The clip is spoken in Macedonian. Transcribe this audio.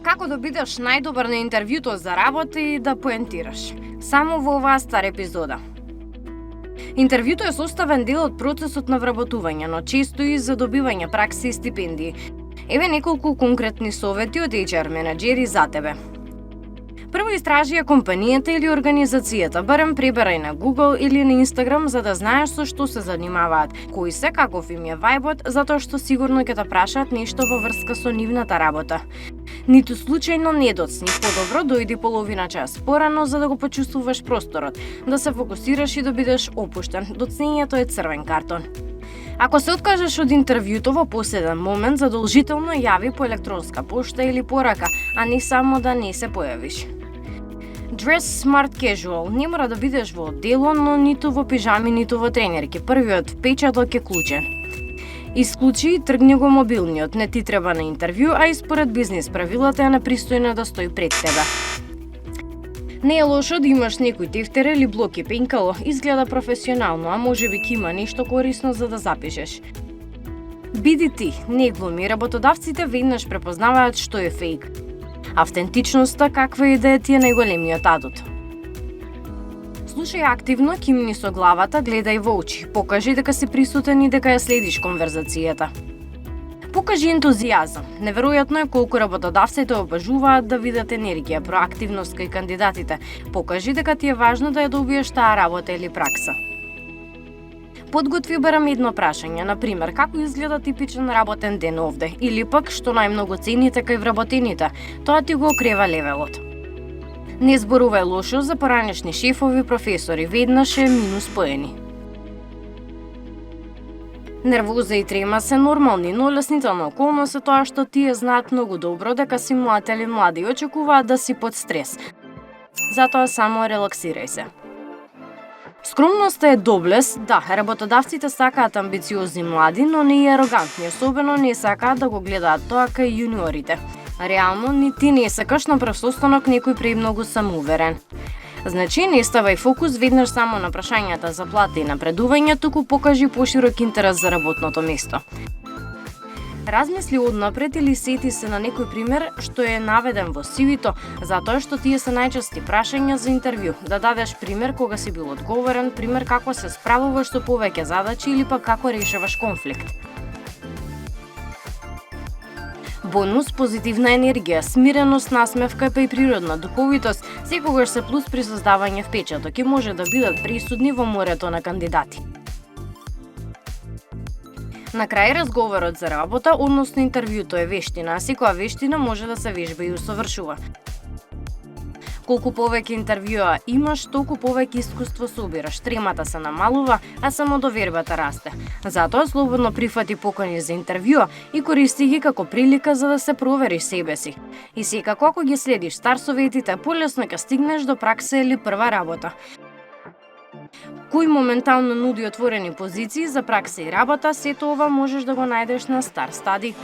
Како да бидеш најдобар на интервјуто за работа и да поентираш. Само во оваа стара епизода. Интервјуто е составен дел од процесот на вработување, но често и за добивање пракси и стипендии. Еве неколку конкретни совети од HR менаџери за тебе. Прво истражи ја компанијата или организацијата, барем пребарај на Google или на Instagram за да знаеш со што се занимаваат, кои се, каков им е вајбот, затоа што сигурно ќе те прашаат нешто во врска со нивната работа. Ниту случајно не доцни, подобро дојди половина час порано за да го почувствуваш просторот, да се фокусираш и да бидеш опуштен. Доцнењето е црвен картон. Ако се откажеш од интервјуто во последен момент, задолжително јави по електронска пошта или порака, а не само да не се појавиш. Dress smart casual. Не мора да бидеш во одело, но ниту во пижами, ниту во тренерки. Првиот впечаток е клучен. Исклучи и тргни го мобилниот. Не ти треба на интервју, а и според бизнис правилата е непристојно да стои пред тебе. Не е лошо да имаш некој тефтер или блок и пенкало, изгледа професионално, а можеби ќе има нешто корисно за да запишеш. Биди ти, не глуми, работодавците веднаш препознаваат што е фейк. Автентичноста каква и да е ти е најголемиот адут. Слушај активно, кимни со главата, гледај во очи, покажи дека си присутен и дека ја следиш конверзацијата. Покажи ентузијазам. Неверојатно е колку работодавците обажуваат да видат енергија, проактивност кај кандидатите. Покажи дека ти е важно да ја добиеш таа работа или пракса. Подготви барем едно прашање, например, како изгледа типичен работен ден овде, или пак што најмногу цените кај вработените, тоа ти го окрева левелот. Не зборувај лошо за поранешни шефови, професори, веднаш е минус поени. Нервоза и трема се нормални, но леснителна околност е тоа што тие знаат многу добро дека си млад или млади и очекуваат да си под стрес. Затоа само релаксирај се. Скромноста е доблест, да, работодавците сакаат амбициозни млади, но не и арогантни, особено не сакаат да го гледаат тоа кај јуниорите. Реално, ни ти не сакаш на прв состанок некој премногу самоуверен. Значи, не ставај фокус веднаш само на прашањата за плата и напредување, туку покажи поширок интерес за работното место. Размисли однапред или сети се на некој пример што е наведен во CV-то, затоа што тие се најчести прашања за интервју. Да дадеш пример кога си бил одговорен, пример како се справуваш со повеќе задачи или пак како решаваш конфликт. Бонус, позитивна енергија, смиреност, насмевка па и природна духовитост секогаш се плюс при создавање впечаток и може да бидат пресудни во морето на кандидати. На крај разговорот за работа, односно интервјуто е вештина, а секоја вештина може да се вежба и усовршува. Колку повеќе интервјуа имаш, толку повеќе искуство собираш, тремата се намалува, а самодовербата расте. Затоа слободно прифати покани за интервјуа и користи ги како прилика за да се провериш себе си. И секако ако ги следиш стар советите, полесно ќе стигнеш до пракса или прва работа. Кој моментално нуди отворени позиции за пракса и работа, сето ова можеш да го најдеш на Star Study.